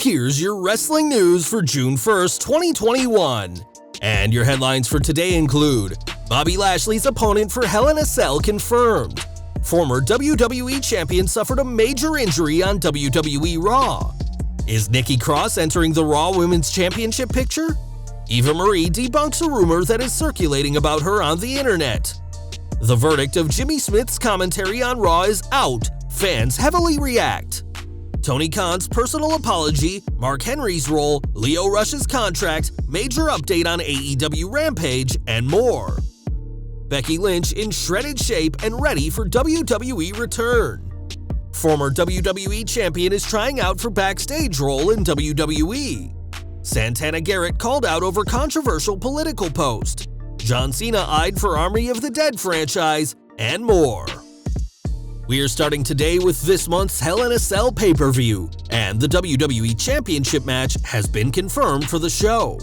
Here's your wrestling news for June 1st, 2021. And your headlines for today include Bobby Lashley's opponent for Hell in a Cell confirmed. Former WWE champion suffered a major injury on WWE Raw. Is Nikki Cross entering the Raw Women's Championship picture? Eva Marie debunks a rumor that is circulating about her on the internet. The verdict of Jimmy Smith's commentary on Raw is out. Fans heavily react. Tony Khan's personal apology, Mark Henry's role, Lio Rush's contract, major update on AEW Rampage, and more. Becky Lynch in shredded shape and ready for WWE return. Former WWE champion is trying out for backstage role in WWE. Santana Garrett called out over controversial political post. John Cena eyed for Army of the Dead franchise, and more. We are starting today with this month's Hell in a Cell pay-per-view, and the WWE Championship match has been confirmed for the show.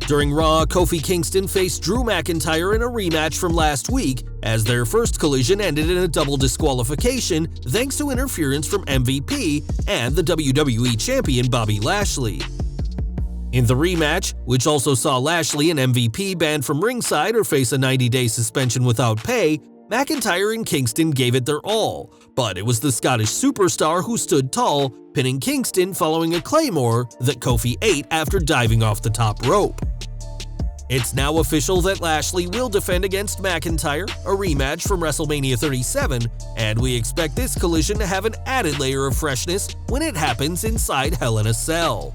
During Raw, Kofi Kingston faced Drew McIntyre in a rematch from last week, as their first collision ended in a double disqualification thanks to interference from MVP and the WWE Champion Bobby Lashley. In the rematch, which also saw Lashley and MVP banned from ringside or face a 90-day suspension without pay, McIntyre and Kingston gave it their all, but it was the Scottish superstar who stood tall, pinning Kingston following a Claymore that Kofi ate after diving off the top rope. It's now official that Lashley will defend against McIntyre, a rematch from WrestleMania 37, and we expect this collision to have an added layer of freshness when it happens inside Hell in a Cell.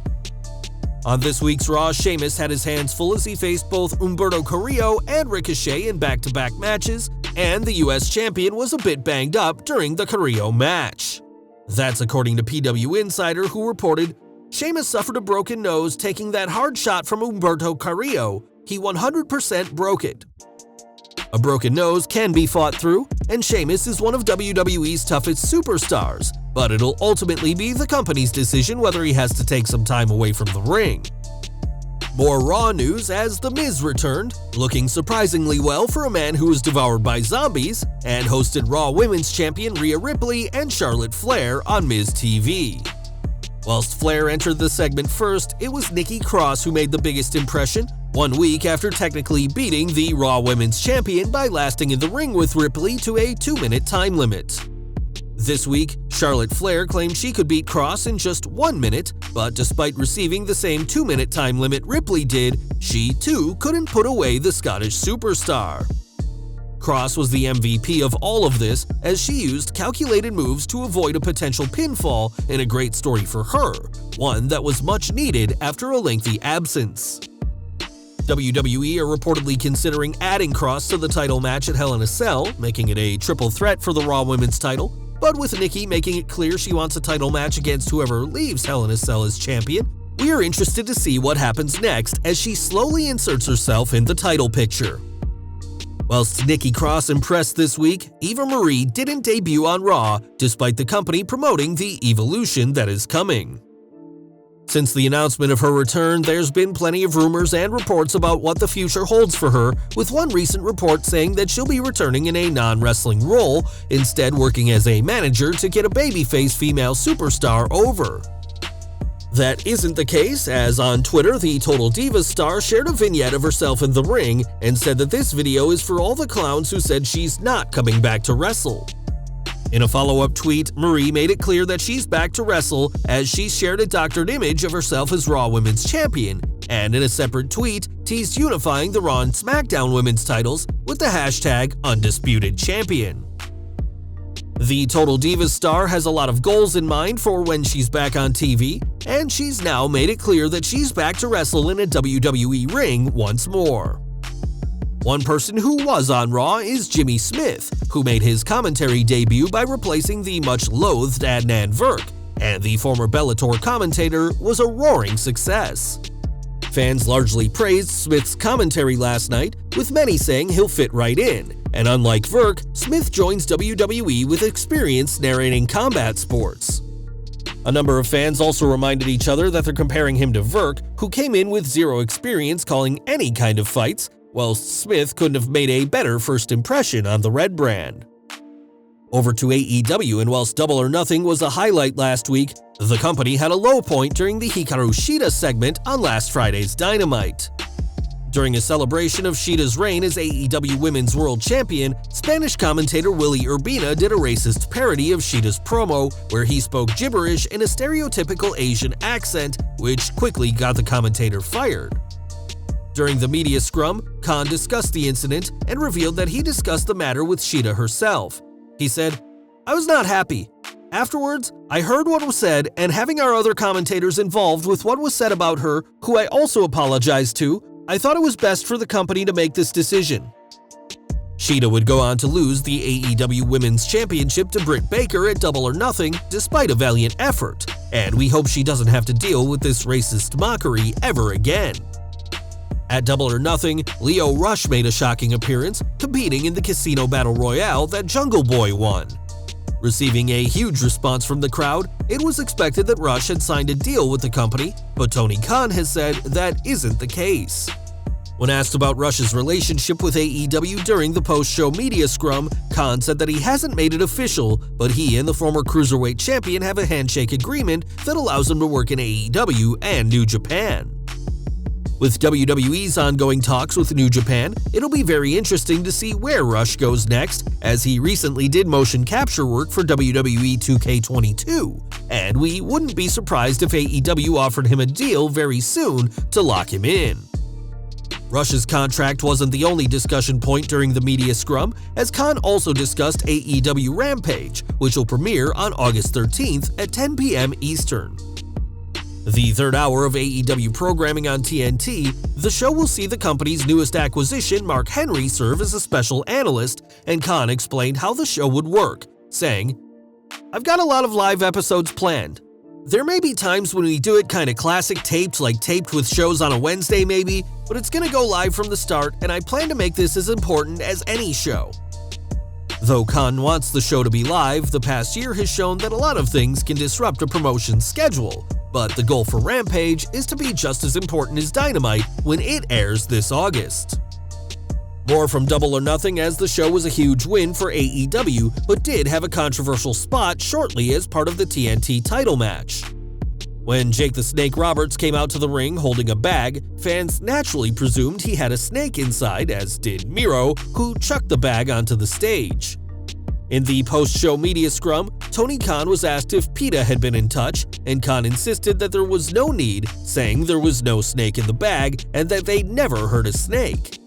On this week's Raw, Sheamus had his hands full as he faced both Humberto Carrillo and Ricochet in back-to-back matches, and the US champion was a bit banged up during the Carrillo match. That's according to PW Insider, who reported, Sheamus suffered a broken nose taking that hard shot from Humberto Carrillo. He 100% broke it. A broken nose can be fought through, and Sheamus is one of WWE's toughest superstars, but it'll ultimately be the company's decision whether he has to take some time away from the ring. More Raw news as The Miz returned, looking surprisingly well for a man who was devoured by zombies, and hosted Raw Women's Champion Rhea Ripley and Charlotte Flair on Miz TV. Whilst Flair entered the segment first, it was Nikki Cross who made the biggest impression, 1 week after technically beating the Raw Women's Champion by lasting in the ring with Ripley to a 2-minute time limit. This week, Charlotte Flair claimed she could beat Cross in just 1 minute, but despite receiving the same 2-minute time limit Ripley did, she too couldn't put away the Scottish superstar. Cross was the MVP of all of this, as she used calculated moves to avoid a potential pinfall in a great story for her, one that was much needed after a lengthy absence. WWE are reportedly considering adding Cross to the title match at Hell in a Cell, making it a triple threat for the Raw Women's title, but with Nikki making it clear she wants a title match against whoever leaves Hell in a Cell as champion, we are interested to see what happens next as she slowly inserts herself in the title picture. Whilst Nikki Cross impressed this week, Eva Marie didn't debut on Raw, despite the company promoting the evolution that is coming. Since the announcement of her return, there's been plenty of rumors and reports about what the future holds for her, with one recent report saying that she'll be returning in a non-wrestling role, instead working as a manager to get a babyface female superstar over. That isn't the case, as on Twitter, the Total Divas star shared a vignette of herself in the ring and said that this video is for all the clowns who said she's not coming back to wrestle. In a follow-up tweet, Marie made it clear that she's back to wrestle, as she shared a doctored image of herself as Raw Women's Champion, and in a separate tweet, teased unifying the Raw and SmackDown Women's titles with the hashtag Undisputed Champion. The Total Divas star has a lot of goals in mind for when she's back on TV, and she's now made it clear that she's back to wrestle in a WWE ring once more. One person who was on Raw is Jimmy Smith, who made his commentary debut by replacing the much-loathed Adnan Virk, and the former Bellator commentator was a roaring success. Fans largely praised Smith's commentary last night, with many saying he'll fit right in, and unlike Virk, Smith joins WWE with experience narrating combat sports. A number of fans also reminded each other that they're comparing him to Virk, who came in with zero experience calling any kind of fights, whilst Smith couldn't have made a better first impression on the Red brand. Over to AEW, and whilst Double or Nothing was a highlight last week, the company had a low point during the Hikaru Shida segment on last Friday's Dynamite. During a celebration of Shida's reign as AEW Women's World Champion, Spanish commentator Willy Urbina did a racist parody of Shida's promo where he spoke gibberish in a stereotypical Asian accent, which quickly got the commentator fired. During the media scrum, Khan discussed the incident and revealed that he discussed the matter with Shida herself. He said, "I was not happy. Afterwards, I heard what was said, and having our other commentators involved with what was said about her, who I also apologized to, I thought it was best for the company to make this decision." Shida would go on to lose the AEW Women's Championship to Britt Baker at Double or Nothing despite a valiant effort, and we hope she doesn't have to deal with this racist mockery ever again. At Double or Nothing, Lio Rush made a shocking appearance, competing in the Casino Battle Royale that Jungle Boy won. Receiving a huge response from the crowd, it was expected that Rush had signed a deal with the company, but Tony Khan has said that isn't the case. When asked about Rush's relationship with AEW during the post-show media scrum, Khan said that he hasn't made it official, but he and the former Cruiserweight Champion have a handshake agreement that allows him to work in AEW and New Japan. With WWE's ongoing talks with New Japan, it'll be very interesting to see where Rush goes next, as he recently did motion capture work for WWE 2K22, and we wouldn't be surprised if AEW offered him a deal very soon to lock him in. Rush's contract wasn't the only discussion point during the media scrum, as Khan also discussed AEW Rampage, which will premiere on August 13th at 10 p.m. Eastern. The third hour of AEW programming on TNT, the show will see the company's newest acquisition, Mark Henry, serve as a special analyst, and Khan explained how the show would work, saying, "I've got a lot of live episodes planned. There may be times when we do it kinda classic taped, like taped with shows on a Wednesday maybe, but it's gonna go live from the start, and I plan to make this as important as any show." Though Khan wants the show to be live, the past year has shown that a lot of things can disrupt a promotion's schedule, but the goal for Rampage is to be just as important as Dynamite when it airs this August. More from Double or Nothing, as the show was a huge win for AEW, but did have a controversial spot shortly as part of the TNT title match. When Jake the Snake Roberts came out to the ring holding a bag, fans naturally presumed he had a snake inside, as did Miro, who chucked the bag onto the stage. In the post-show media scrum, Tony Khan was asked if PETA had been in touch, and Khan insisted that there was no need, saying there was no snake in the bag and that they'd never heard a snake.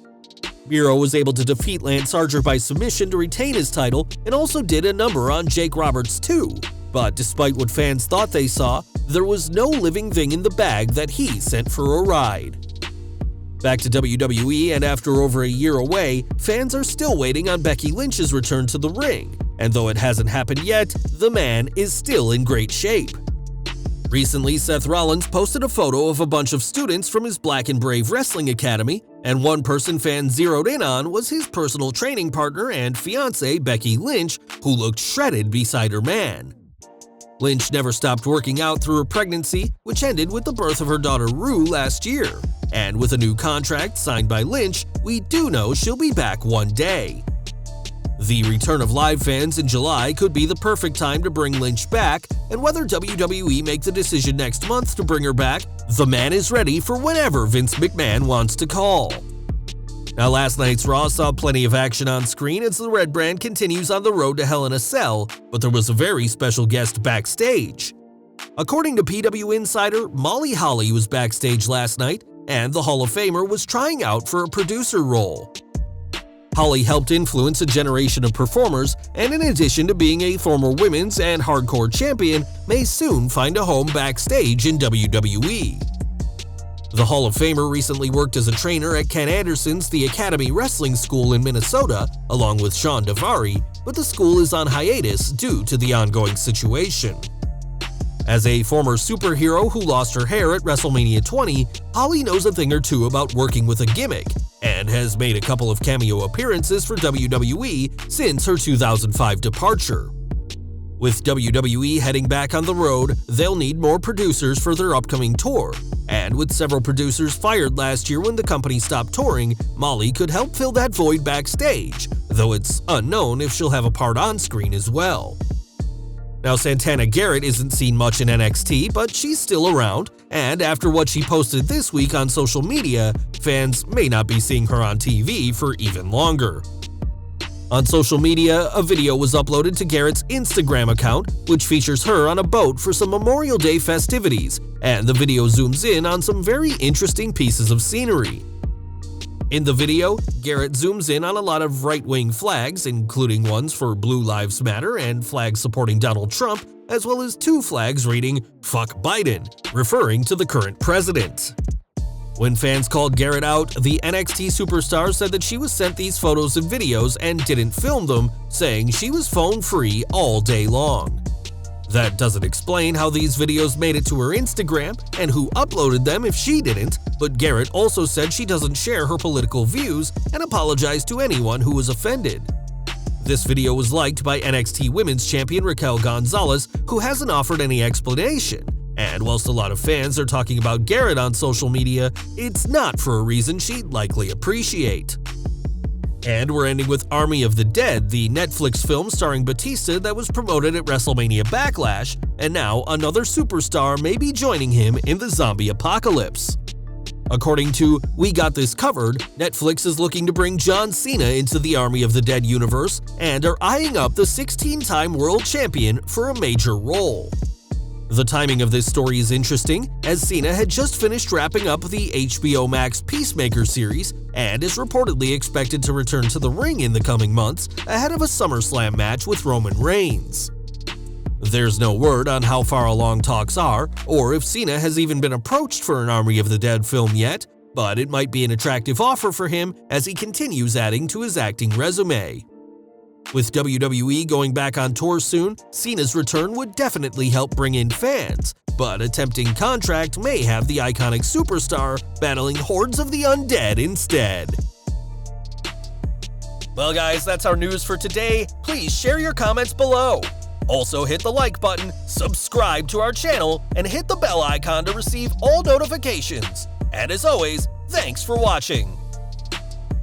Miro was able to defeat Lance Archer by submission to retain his title, and also did a number on Jake Roberts too. But despite what fans thought they saw, there was no living thing in the bag that he sent for a ride. Back to WWE, and after over a year away, fans are still waiting on Becky Lynch's return to the ring, and though it hasn't happened yet, the man is still in great shape. Recently, Seth Rollins posted a photo of a bunch of students from his Black and Brave Wrestling Academy, and one person fans zeroed in on was his personal training partner and fiancée Becky Lynch, who looked shredded beside her man. Lynch never stopped working out through her pregnancy, which ended with the birth of her daughter Rue last year, and with a new contract signed by Lynch, we do know she'll be back one day. The return of live fans in July could be the perfect time to bring Lynch back, and whether WWE make the decision next month to bring her back, the man is ready for whenever Vince McMahon wants to call. Now, last night's Raw saw plenty of action on screen as the Red Brand continues on the road to Hell in a Cell, but there was a very special guest backstage. According to PW Insider, Molly Holly was backstage last night, and the Hall of Famer was trying out for a producer role. Holly helped influence a generation of performers, and in addition to being a former women's and hardcore champion, may soon find a home backstage in WWE. The Hall of Famer recently worked as a trainer at Ken Anderson's The Academy Wrestling School in Minnesota, along with Sean Davari, but the school is on hiatus due to the ongoing situation. As a former superhero who lost her hair at WrestleMania 20, Holly knows a thing or two about working with a gimmick, and has made a couple of cameo appearances for WWE since her 2005 departure. With WWE heading back on the road, they'll need more producers for their upcoming tour. And with several producers fired last year when the company stopped touring, Molly could help fill that void backstage, though it's unknown if she'll have a part on screen as well. Now, Santana Garrett isn't seen much in NXT, but she's still around, and after what she posted this week on social media, fans may not be seeing her on TV for even longer. On social media, a video was uploaded to Garrett's Instagram account, which features her on a boat for some Memorial Day festivities, and the video zooms in on some very interesting pieces of scenery. In the video, Garrett zooms in on a lot of right-wing flags, including ones for Blue Lives Matter and flags supporting Donald Trump, as well as 2 flags reading "Fuck Biden," referring to the current president. When fans called Garrett out, the NXT superstar said that she was sent these photos and videos and didn't film them, saying she was phone-free all day long. That doesn't explain how these videos made it to her Instagram and who uploaded them if she didn't, but Garrett also said she doesn't share her political views and apologized to anyone who was offended. This video was liked by NXT Women's Champion Raquel Gonzalez, who hasn't offered any explanation. And whilst a lot of fans are talking about Garrett on social media, it's not for a reason she'd likely appreciate. And we're ending with Army of the Dead, the Netflix film starring Batista that was promoted at WrestleMania Backlash, and now another superstar may be joining him in the zombie apocalypse. According to We Got This Covered, Netflix is looking to bring John Cena into the Army of the Dead universe and are eyeing up the 16-time world champion for a major role. The timing of this story is interesting, as Cena had just finished wrapping up the HBO Max Peacemaker series and is reportedly expected to return to the ring in the coming months ahead of a SummerSlam match with Roman Reigns. There's no word on how far along talks are, or if Cena has even been approached for an Army of the Dead film yet, but it might be an attractive offer for him as he continues adding to his acting resume. With WWE going back on tour soon, Cena's return would definitely help bring in fans, but a tempting contract may have the iconic superstar battling hordes of the undead instead. Well guys, that's our news for today. Please share your comments below. Also hit the like button, subscribe to our channel, and hit the bell icon to receive all notifications. And as always, thanks for watching.